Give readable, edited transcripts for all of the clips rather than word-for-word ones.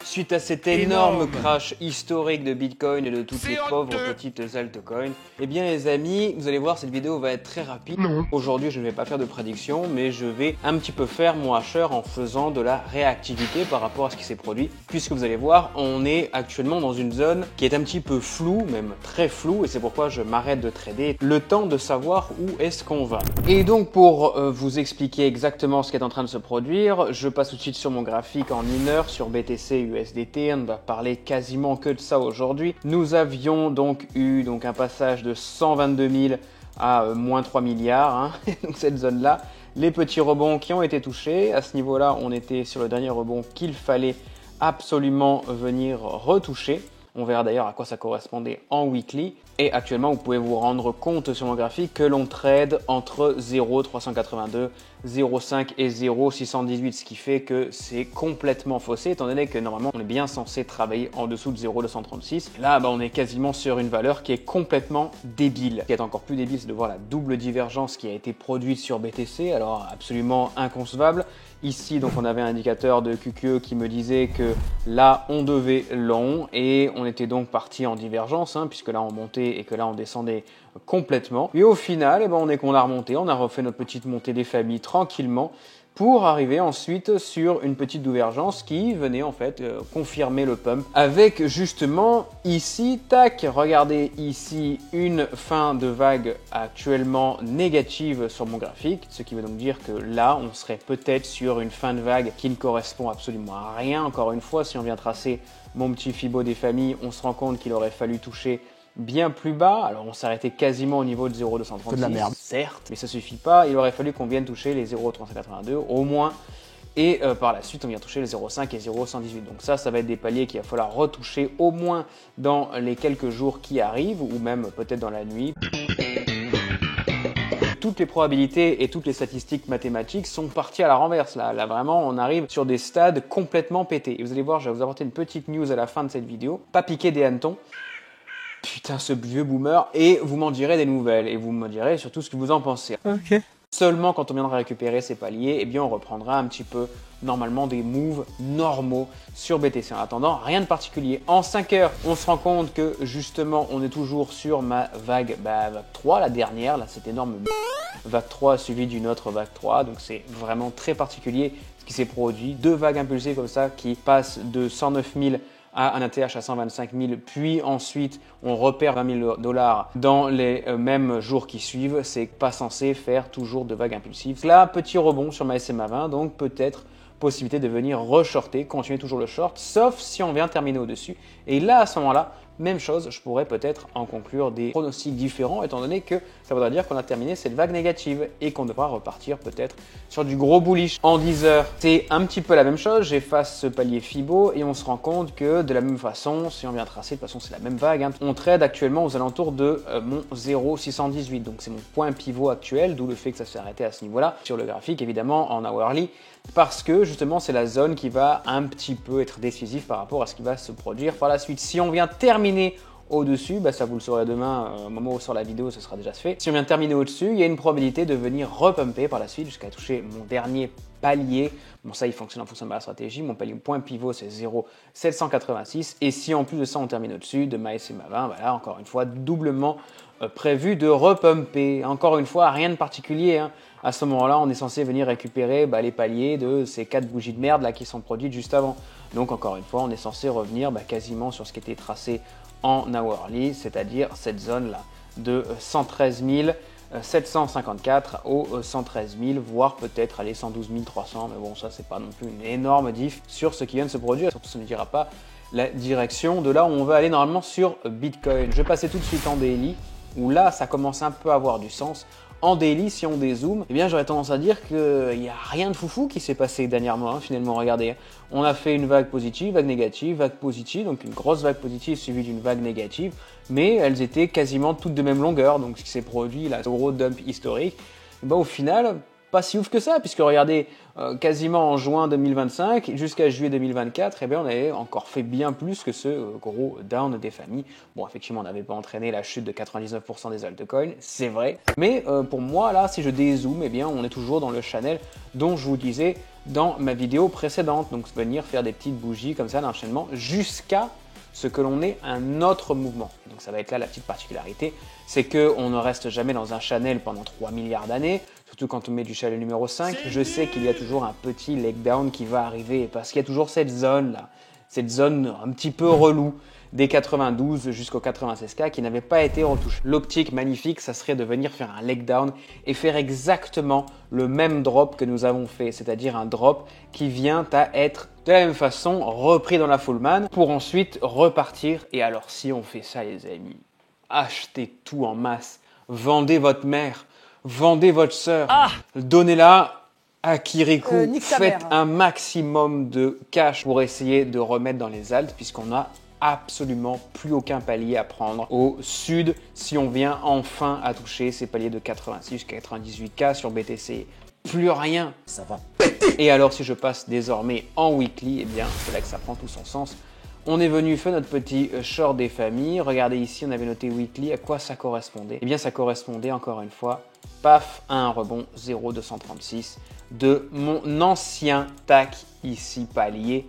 Suite à cet énorme crash historique de Bitcoin et de toutes les pauvres petites altcoins, eh bien les amis, vous allez voir, cette vidéo va être très rapide. Aujourd'hui, je ne vais pas faire de prédiction, mais je vais un petit peu faire mon hasher en faisant de la réactivité par rapport à ce qui s'est produit. Puisque vous allez voir, on est actuellement dans une zone qui est un petit peu floue, même très floue, et c'est pourquoi je m'arrête de trader, le temps de savoir où est-ce qu'on va. Et donc pour vous expliquer exactement ce qui est en train de se produire, je passe tout de suite sur mon graphique en 1 heure sur BTC USDT, on va parler quasiment que de ça aujourd'hui. Nous avions donc eu un passage de 122 000 à moins 3 milliards, hein. Donc cette zone-là, les petits rebonds qui ont été touchés, à ce niveau-là, on était sur le dernier rebond qu'il fallait absolument venir retoucher. On verra d'ailleurs à quoi ça correspondait en weekly. Et actuellement, vous pouvez vous rendre compte sur mon graphique que l'on trade entre 0,382, 0,5 et 0,618, ce qui fait que c'est complètement faussé, étant donné que normalement, on est bien censé travailler en dessous de 0,236. Là, on est quasiment sur une valeur qui est complètement débile. Ce qui est encore plus débile, c'est de voir la double divergence qui a été produite sur BTC, alors absolument inconcevable. Ici, donc, on avait un indicateur de QQE qui me disait que là, on devait long et on était donc parti en divergence, hein, puisque là, on montait et que là, on descendait complètement. Et au final, on a remonté, on a refait notre petite montée des familles tranquillement pour arriver ensuite sur une petite divergence qui venait en fait confirmer le pump avec justement ici, tac, regardez ici une fin de vague actuellement négative sur mon graphique, ce qui veut donc dire que là on serait peut-être sur une fin de vague qui ne correspond absolument à rien. Encore une fois, si on vient tracer mon petit Fibo des familles, on se rend compte qu'il aurait fallu toucher bien plus bas. Alors on s'arrêtait quasiment au niveau de 0,236, de la merde, certes, mais ça suffit pas. Il aurait fallu qu'on vienne toucher les 0,382 au moins. Et par la suite, on vient toucher les 0,5 et 0,118. Donc ça va être des paliers qu'il va falloir retoucher au moins dans les quelques jours qui arrivent, ou même peut-être dans la nuit. Toutes les probabilités et toutes les statistiques mathématiques sont parties à la renverse. Là vraiment, on arrive sur des stades complètement pétés. Et vous allez voir, je vais vous apporter une petite news à la fin de cette vidéo. Pas piquer des hannetons. Putain, ce vieux boomer. Et vous m'en direz des nouvelles. Et vous me direz surtout ce que vous en pensez. Ok. Seulement quand on viendra récupérer ces paliers, eh bien on reprendra un petit peu normalement des moves normaux sur BTC. En attendant, rien de particulier. En 5 heures, on se rend compte que justement on est toujours sur ma vague 3, la dernière, là cette énorme vague 3 suivie d'une autre vague 3. Donc c'est vraiment très particulier ce qui s'est produit. 2 vagues impulsées comme ça qui passent de 109 000 à un ATH à 125 000, puis ensuite on repère 20 000 $ dans les mêmes jours qui suivent. C'est pas censé faire toujours de vagues impulsives. Là, petit rebond sur ma SMA 20, donc peut-être possibilité de venir re-shorter, continuer toujours le short, sauf si on vient terminer au-dessus. Et là, à ce moment-là, même chose, je pourrais peut-être en conclure des pronostics différents, étant donné que ça voudra dire qu'on a terminé cette vague négative et qu'on devra repartir peut-être sur du gros bullish. En 10 heures, c'est un petit peu la même chose, j'efface ce palier Fibo et on se rend compte que de la même façon, si on vient tracer, de toute façon c'est la même vague, hein, on trade actuellement aux alentours de mon 0,618, donc c'est mon point pivot actuel, d'où le fait que ça s'est arrêté à ce niveau-là, sur le graphique évidemment en hourly, parce que justement c'est la zone qui va un petit peu être décisive par rapport à ce qui va se produire par la suite. Si on vient terminer au-dessus, ça vous le saurez demain, au moment où sort la vidéo, ce sera déjà fait. Si on vient terminer au-dessus, il y a une probabilité de venir repumper par la suite jusqu'à toucher mon dernier palier. Bon, ça, il fonctionne en fonction de ma stratégie. Mon palier point pivot, c'est 0,786. Et si en plus de ça, on termine au-dessus de ma SMA 20, là, encore une fois, doublement prévu de repumper. Encore une fois, rien de particulier, hein. À ce moment-là, on est censé venir récupérer les paliers de ces 4 bougies de merde là qui sont produites juste avant. Donc encore une fois, on est censé revenir quasiment sur ce qui était tracé en hourly, c'est-à-dire cette zone-là de 113 754 au 113 000, voire peut-être aller 112 300. Mais bon, ça, c'est pas non plus une énorme diff sur ce qui vient de se produire. Surtout, ça ne dira pas la direction de là où on va aller normalement sur Bitcoin. Je vais passer tout de suite en daily, où là, ça commence un peu à avoir du sens. En daily, si on dézoome, eh bien j'aurais tendance à dire qu'il n'y a rien de foufou qui s'est passé dernièrement, hein, finalement. Regardez, on a fait une vague positive, vague négative, donc une grosse vague positive suivie d'une vague négative, mais elles étaient quasiment toutes de même longueur, donc ce qui s'est produit, là, gros dump historique, au final, pas si ouf que ça, puisque regardez, quasiment en juin 2025 jusqu'à juillet 2024, eh bien, on avait encore fait bien plus que ce gros down des familles. Bon, effectivement, on n'avait pas entraîné la chute de 99% des altcoins, c'est vrai. Mais pour moi, là, si je dézoome, eh bien, on est toujours dans le channel dont je vous disais dans ma vidéo précédente. Donc venir faire des petites bougies comme ça d'enchaînement jusqu'à ce que l'on ait un autre mouvement. Donc ça va être là la petite particularité, c'est qu'on ne reste jamais dans un channel pendant 3 milliards d'années, surtout quand on met du channel numéro 5. Je sais qu'il y a toujours un petit leg down qui va arriver parce qu'il y a toujours cette zone là, cette zone un petit peu relou des 92 jusqu'au 96K qui n'avait pas été retouché. L'optique magnifique, ça serait de venir faire un leg down et faire exactement le même drop que nous avons fait, c'est-à-dire un drop qui vient à être de la même façon repris dans la full man pour ensuite repartir. Et alors si on fait ça les amis, achetez tout en masse, vendez votre mère, vendez votre sœur, donnez-la à Kirikou, faites un maximum de cash pour essayer de remettre dans les alts puisqu'on a absolument plus aucun palier à prendre au sud si on vient enfin à toucher ces paliers de 86 jusqu'à 98K sur BTC. Plus rien. Ça va péter. Et alors si je passe désormais en weekly, eh bien c'est là que ça prend tout son sens. On est venu faire notre petit short des familles. Regardez ici, on avait noté weekly. À quoi ça correspondait? Eh bien ça correspondait encore une fois, paf, à un rebond 0,236 de mon ancien tac ici palier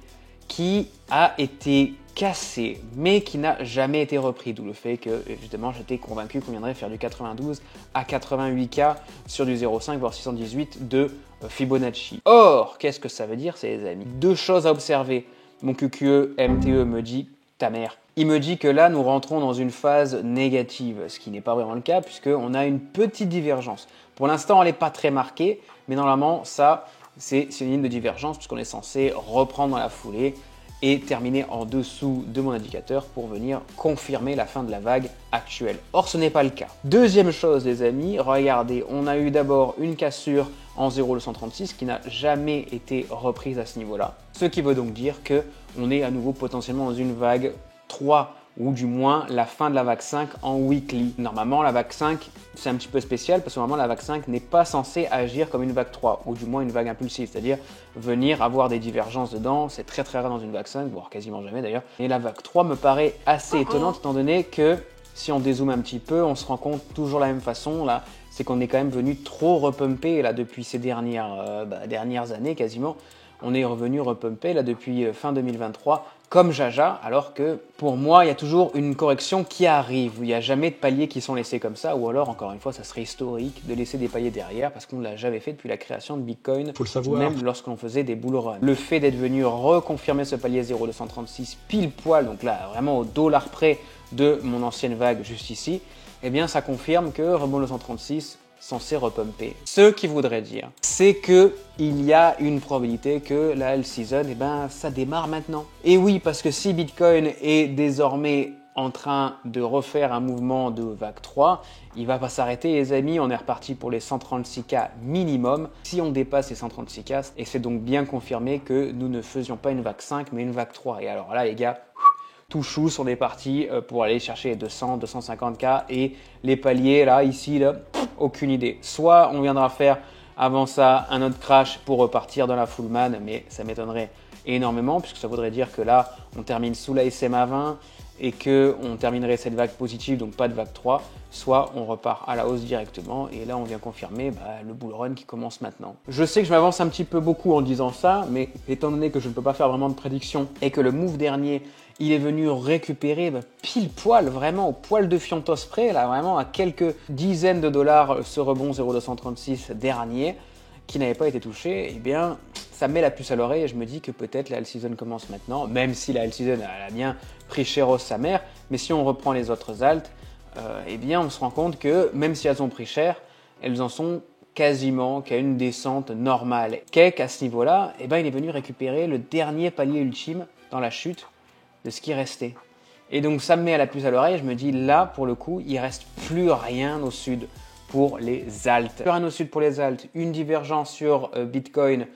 qui a été cassé mais qui n'a jamais été repris, d'où le fait que évidemment j'étais convaincu qu'on viendrait faire du 92 à 88K sur du 0,5 voire 618 de Fibonacci. Or, qu'est-ce que ça veut dire, c'est les amis? Deux choses à observer. Mon QQE MTE me dit ta mère. Il me dit que là nous rentrons dans une phase négative, ce qui n'est pas vraiment le cas puisqu'on a une petite divergence. Pour l'instant elle n'est pas très marquée, mais normalement ça c'est une ligne de divergence puisqu'on est censé reprendre dans la foulée et terminer en dessous de mon indicateur pour venir confirmer la fin de la vague actuelle. Or, ce n'est pas le cas. Deuxième chose, les amis, regardez, on a eu d'abord une cassure en 0,236 qui n'a jamais été reprise à ce niveau-là. Ce qui veut donc dire qu'on est à nouveau potentiellement dans une vague 3 ou du moins la fin de la vague 5 en weekly. Normalement, la vague 5, c'est un petit peu spécial parce que normalement, la vague 5 n'est pas censée agir comme une vague 3 ou du moins une vague impulsive, c'est-à-dire venir avoir des divergences dedans. C'est très très rare dans une vague 5, voire quasiment jamais d'ailleurs. Et la vague 3 me paraît assez étonnante étant donné que si on dézoome un petit peu, on se rend compte toujours de la même façon là, c'est qu'on est quand même venu trop repumper là depuis ces dernières années quasiment. On est revenu repumper là depuis fin 2023 comme Jaja, alors que pour moi, il y a toujours une correction qui arrive. Il n'y a jamais de paliers qui sont laissés comme ça, ou alors, encore une fois, ça serait historique de laisser des paliers derrière parce qu'on ne l'a jamais fait depuis la création de Bitcoin, faut le savoir, même lorsqu'on faisait des bull runs. Le fait d'être venu reconfirmer ce palier 0,236 pile poil, donc là, vraiment au dollar près de mon ancienne vague juste ici, eh bien, ça confirme que rebond 236 censé repumper. Ce qui voudrait dire, c'est que il y a une probabilité que la L season, eh ben, ça démarre maintenant. Et oui, parce que si Bitcoin est désormais en train de refaire un mouvement de vague 3, il va pas s'arrêter les amis, on est reparti pour les 136K minimum. Si on dépasse les 136K, et c'est donc bien confirmé que nous ne faisions pas une vague 5 mais une vague 3. Et alors là les gars, tout chou, on est parti pour aller chercher les 200, 250K et les paliers là, ici, là, aucune idée. Soit on viendra faire avant ça un autre crash pour repartir dans la full man, mais ça m'étonnerait énormément puisque ça voudrait dire que là, on termine sous la SMA 20 et qu'on terminerait cette vague positive, donc pas de vague 3, soit on repart à la hausse directement et là on vient confirmer le bull run qui commence maintenant. Je sais que je m'avance un petit peu beaucoup en disant ça, mais étant donné que je ne peux pas faire vraiment de prédiction et que le move dernier il est venu récupérer pile poil, vraiment au poil de fiantos près, là vraiment à quelques dizaines de dollars ce rebond 0,236 dernier qui n'avait pas été touché, eh bien ça me met la puce à l'oreille et je me dis que peut-être la L season commence maintenant, même si la L season elle a bien pris cher sa mère, mais si on reprend les autres alts, eh bien on se rend compte que même si elles ont pris cher, elles en sont quasiment qu'à une descente normale. Keck à ce niveau-là, eh ben, il est venu récupérer le dernier palier ultime dans la chute de ce qui restait. Et donc ça me met à la puce à l'oreille, je me dis là pour le coup, il reste plus rien au sud pour les alts. Plus rien au sud pour les alts, une divergence sur Bitcoin,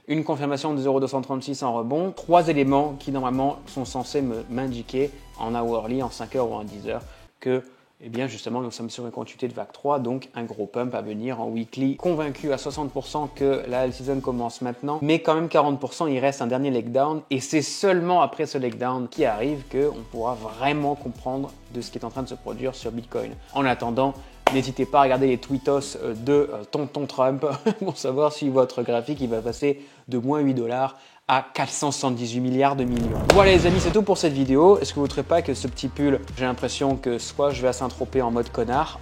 une confirmation de 0,236 en rebond, 3 éléments qui normalement sont censés m'indiquer en hourly, en 5 heures ou en 10 heures que eh bien justement nous sommes sur une continuité de vague 3, donc un gros pump à venir en weekly. Convaincu à 60% que la L season commence maintenant, mais quand même 40% il reste un dernier leg down et c'est seulement après ce leg down qui arrive qu'on pourra vraiment comprendre de ce qui est en train de se produire sur Bitcoin. En attendant, n'hésitez pas à regarder les tweetos de Tonton Trump pour savoir si votre graphique il va passer de moins 8 $ à 478 milliards de millions. Voilà les amis, c'est tout pour cette vidéo. Est-ce que vous ne trouvez pas que ce petit pull, j'ai l'impression que soit je vais à Saint-Tropez en mode connard,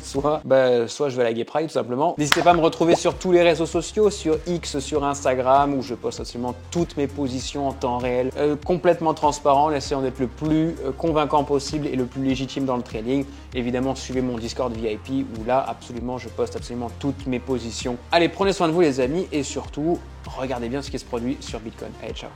soit je vais à la Gay Pride tout simplement. N'hésitez pas à me retrouver sur tous les réseaux sociaux, sur X, sur Instagram, où je poste absolument toutes mes positions en temps réel, complètement transparent, en essayant d'être le plus convaincant possible et le plus légitime dans le trading. Évidemment, suivez mon Discord VIP, où là, absolument, je poste absolument toutes mes positions. Allez, prenez soin de vous les amis, et surtout, regardez bien ce qui se produit sur Bitcoin. Allez, ciao!